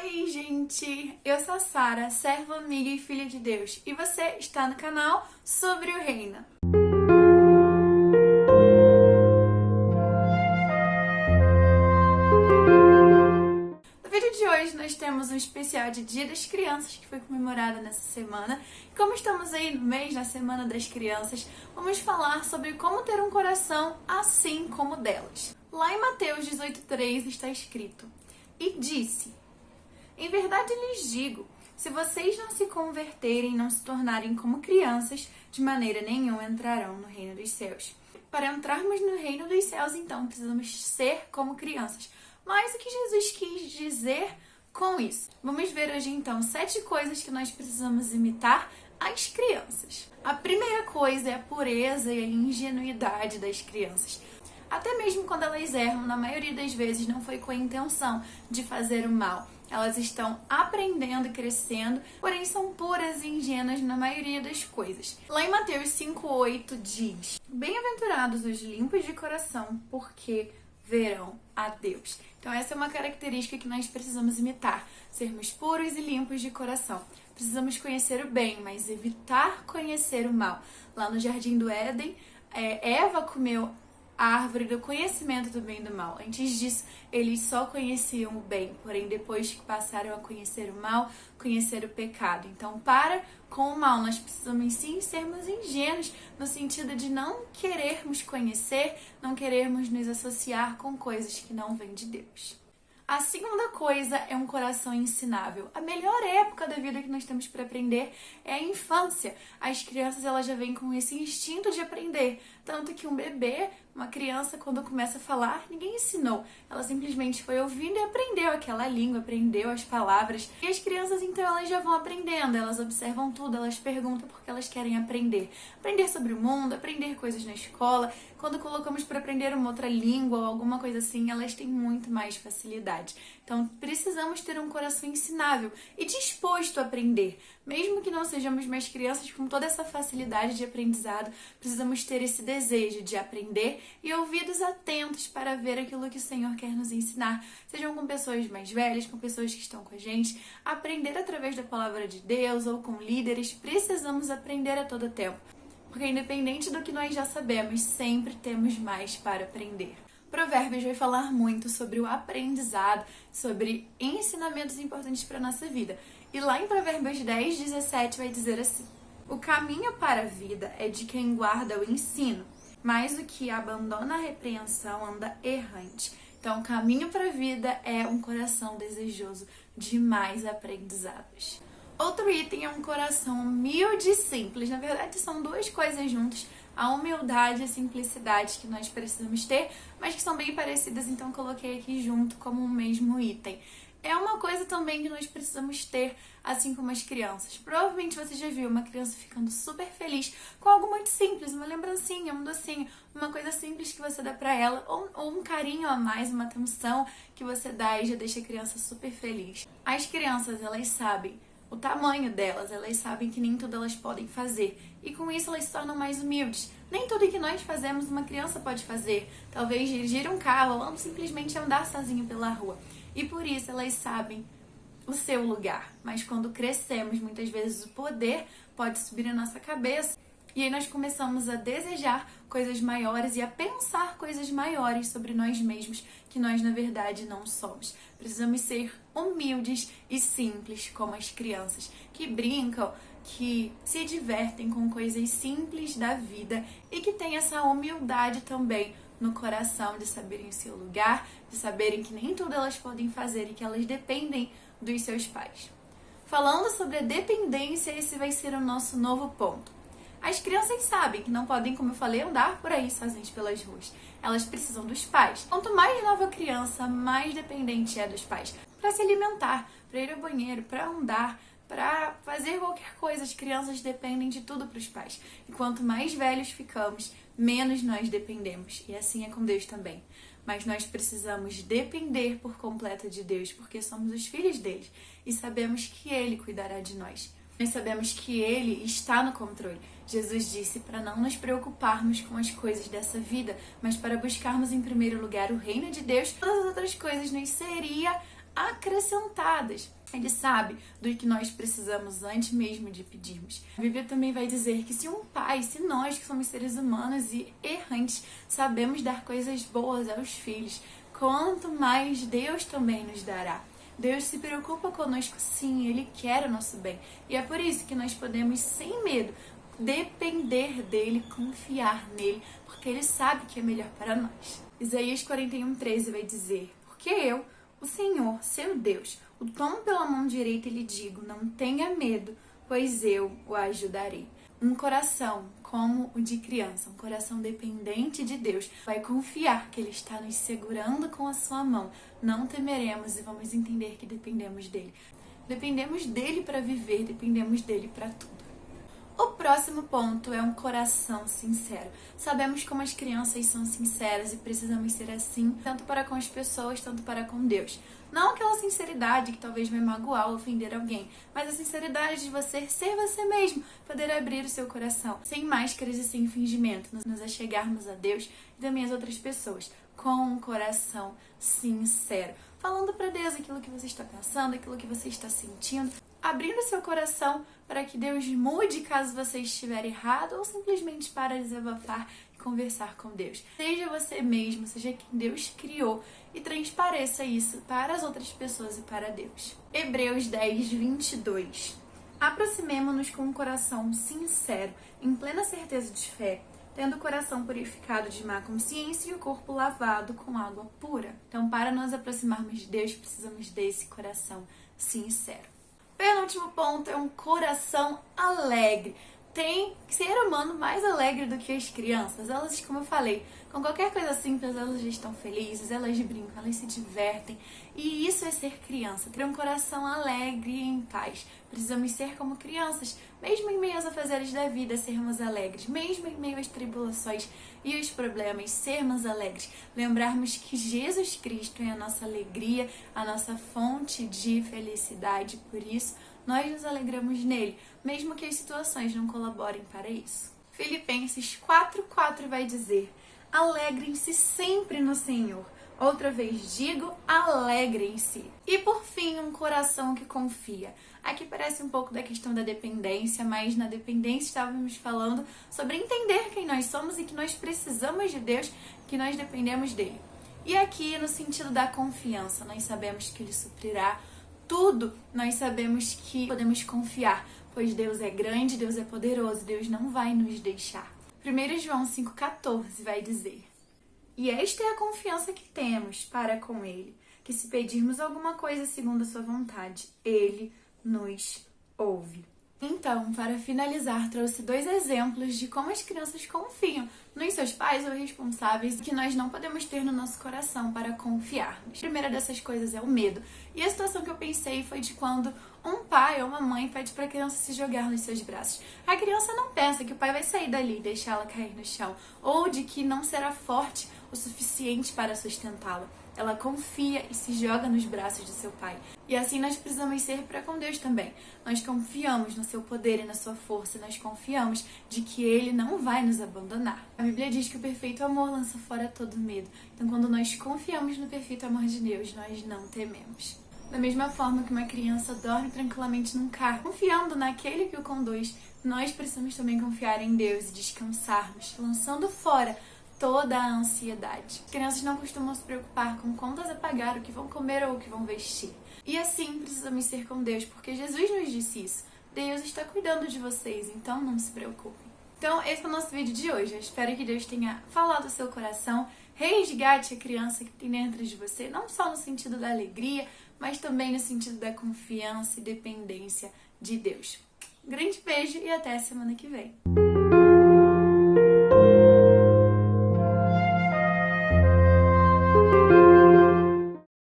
Oi, gente! Eu sou a Sara, serva, amiga e filha de Deus, e você está no canal Sobre o Reino. No vídeo de hoje nós temos um especial de Dia das Crianças que foi comemorado nessa semana. E como estamos aí no mês da Semana das Crianças, vamos falar sobre como ter um coração assim como o delas. Lá em Mateus 18:3 está escrito: E disse: Em verdade lhes digo, se vocês não se converterem e não se tornarem como crianças, de maneira nenhuma entrarão no reino dos céus. Para entrarmos no reino dos céus, então, precisamos ser como crianças. Mas o que Jesus quis dizer com isso? Vamos ver hoje, então, 7 coisas que nós precisamos imitar as crianças. A primeira coisa é a pureza e a ingenuidade das crianças. Até mesmo quando elas erram, na maioria das vezes não foi com a intenção de fazer o mal. Elas estão aprendendo e crescendo, porém são puras e ingênuas na maioria das coisas. Lá em Mateus 5:8 diz: Bem-aventurados os limpos de coração, porque verão a Deus. Então essa é uma característica que nós precisamos imitar, sermos puros e limpos de coração. Precisamos conhecer o bem, mas evitar conhecer o mal. Lá no Jardim do Éden, Eva comeu a árvore do conhecimento do bem e do mal. Antes disso, eles só conheciam o bem, porém depois que passaram a conhecer o mal, conhecer o pecado. Então, para com o mal, nós precisamos sim sermos ingênuos, no sentido de não querermos conhecer, não querermos nos associar com coisas que não vêm de Deus. A segunda coisa é um coração ensinável. A melhor época da vida que nós temos para aprender é a infância. As crianças elas já vêm com esse instinto de aprender. Tanto que um bebê, uma criança, quando começa a falar, ninguém ensinou. Ela simplesmente foi ouvindo e aprendeu aquela língua, aprendeu as palavras. E as crianças, então, elas já vão aprendendo. Elas observam tudo, elas perguntam porque elas querem aprender. Aprender sobre o mundo, aprender coisas na escola. Quando colocamos para aprender uma outra língua ou alguma coisa assim, elas têm muito mais facilidade. Então, precisamos ter um coração ensinável e disposto a aprender. Mesmo que não sejamos mais crianças com toda essa facilidade de aprendizado, precisamos ter esse desejo de aprender e ouvidos atentos para ver aquilo que o Senhor quer nos ensinar. Sejam com pessoas mais velhas, com pessoas que estão com a gente. Aprender através da palavra de Deus ou com líderes, precisamos aprender a todo tempo. Porque independente do que nós já sabemos, sempre temos mais para aprender. Provérbios vai falar muito sobre o aprendizado, sobre ensinamentos importantes para a nossa vida. E lá em Provérbios 10:17 vai dizer assim: O caminho para a vida é de quem guarda o ensino, mas o que abandona a repreensão anda errante. Então, o caminho para a vida é um coração desejoso de mais aprendizados. Outro item é um coração humilde e simples. Na verdade, são duas coisas juntas. A humildade e a simplicidade que nós precisamos ter, mas que são bem parecidas, então coloquei aqui junto como um mesmo item. É uma coisa também que nós precisamos ter, assim como as crianças. Provavelmente você já viu uma criança ficando super feliz com algo muito simples, uma lembrancinha, um docinho, uma coisa simples que você dá pra ela, ou um carinho a mais, uma atenção que você dá e já deixa a criança super feliz. As crianças, elas sabem o tamanho delas, elas sabem que nem tudo elas podem fazer. E com isso elas se tornam mais humildes. Nem tudo que nós fazemos uma criança pode fazer. Talvez dirigir um carro ou simplesmente andar sozinho pela rua. E por isso elas sabem o seu lugar. Mas quando crescemos, muitas vezes o poder pode subir na nossa cabeça. E aí nós começamos a desejar coisas maiores e a pensar coisas maiores sobre nós mesmos, que nós na verdade não somos. Precisamos ser humildes e simples como as crianças, que brincam, que se divertem com coisas simples da vida e que têm essa humildade também no coração de saberem o seu lugar, de saberem que nem tudo elas podem fazer e que elas dependem dos seus pais. Falando sobre a dependência, esse vai ser o nosso novo ponto. As crianças sabem que não podem, como eu falei, andar por aí sozinhas pelas ruas. Elas precisam dos pais. Quanto mais nova a criança, mais dependente é dos pais. Para se alimentar, para ir ao banheiro, para andar, para fazer qualquer coisa, as crianças dependem de tudo para os pais. E quanto mais velhos ficamos, menos nós dependemos. E assim é com Deus também. Mas nós precisamos depender por completo de Deus, porque somos os filhos dele e sabemos que Ele cuidará de nós. Nós sabemos que Ele está no controle. Jesus disse para não nos preocuparmos com as coisas dessa vida, mas para buscarmos em primeiro lugar o reino de Deus. Todas as outras coisas nos seria acrescentadas. Ele sabe do que nós precisamos antes mesmo de pedirmos. A Bíblia também vai dizer que se nós que somos seres humanos e errantes sabemos dar coisas boas aos filhos, quanto mais Deus também nos dará. Deus se preocupa conosco sim, Ele quer o nosso bem. E é por isso que nós podemos, sem medo, depender dEle, confiar nele, porque Ele sabe que é melhor para nós. Isaías 41:13 vai dizer: porque eu, o Senhor, seu Deus, o tomo pela mão direita e lhe digo, não tenha medo, pois eu o ajudarei. Um coração como o de criança, um coração dependente de Deus, vai confiar que Ele está nos segurando com a sua mão. Não temeremos e vamos entender que dependemos dEle. Dependemos dEle para viver, dependemos dEle para tudo. O próximo ponto é um coração sincero. Sabemos como as crianças são sinceras e precisamos ser assim, tanto para com as pessoas, tanto para com Deus. Não aquela sinceridade que talvez vai magoar ou ofender alguém, mas a sinceridade de você ser você mesmo, poder abrir o seu coração, sem máscaras e sem fingimento, nos achegarmos a Deus e também às outras pessoas, com um coração sincero. Falando para Deus aquilo que você está pensando, aquilo que você está sentindo, abrindo seu coração para que Deus mude caso você estiver errado ou simplesmente para desabafar e conversar com Deus. Seja você mesmo, seja quem Deus criou e transpareça isso para as outras pessoas e para Deus. Hebreus 10:22. Aproximemo-nos com um coração sincero, em plena certeza de fé, tendo o coração purificado de má consciência e o corpo lavado com água pura. Então, para nos aproximarmos de Deus, precisamos desse coração sincero. Penúltimo ponto é um coração alegre. Tem ser humano mais alegre do que as crianças. Elas, como eu falei, com qualquer coisa simples, elas já estão felizes, elas brincam, elas se divertem. E isso é ser criança, ter um coração alegre e em paz. Precisamos ser como crianças, mesmo em meio aos afazeres da vida, sermos alegres. Mesmo em meio às tribulações e os problemas, sermos alegres. Lembrarmos que Jesus Cristo é a nossa alegria, a nossa fonte de felicidade. Por isso, nós nos alegramos nele, mesmo que as situações não colaborem para isso. Filipenses 4:4 vai dizer: alegrem-se sempre no Senhor. Outra vez digo, alegrem-se. E por fim, um coração que confia. Aqui parece um pouco da questão da dependência, mas na dependência estávamos falando sobre entender quem nós somos e que nós precisamos de Deus, que nós dependemos dele. E aqui no sentido da confiança, nós sabemos que ele suprirá tudo, nós sabemos que podemos confiar, pois Deus é grande, Deus é poderoso, Deus não vai nos deixar. 1 João 5,14 vai dizer: e esta é a confiança que temos para com Ele, que se pedirmos alguma coisa segundo a sua vontade, Ele nos ouve. Então, para finalizar, trouxe 2 exemplos de como as crianças confiam nos seus pais ou responsáveis que nós não podemos ter no nosso coração para confiarmos. A primeira dessas coisas é o medo. E a situação que eu pensei foi de quando um pai ou uma mãe pede para a criança se jogar nos seus braços. A criança não pensa que o pai vai sair dali e deixar ela cair no chão, ou de que não será forte o suficiente para sustentá-la. Ela confia e se joga nos braços do seu pai. E assim nós precisamos ser para com Deus também. Nós confiamos no seu poder e na sua força. Nós confiamos de que Ele não vai nos abandonar. A Bíblia diz que o perfeito amor lança fora todo medo. Então, quando nós confiamos no perfeito amor de Deus, nós não tememos. Da mesma forma que uma criança dorme tranquilamente num carro, confiando naquele que o conduz, nós precisamos também confiar em Deus e descansarmos, lançando fora toda a ansiedade. As crianças não costumam se preocupar com contas a pagar, o que vão comer ou o que vão vestir. E assim precisamos ser com Deus, porque Jesus nos disse isso. Deus está cuidando de vocês, então não se preocupem. Então, esse é o nosso vídeo de hoje. Eu espero que Deus tenha falado ao seu coração, resgate a criança que tem dentro de você, não só no sentido da alegria, mas também no sentido da confiança e dependência de Deus. Um grande beijo e até a semana que vem.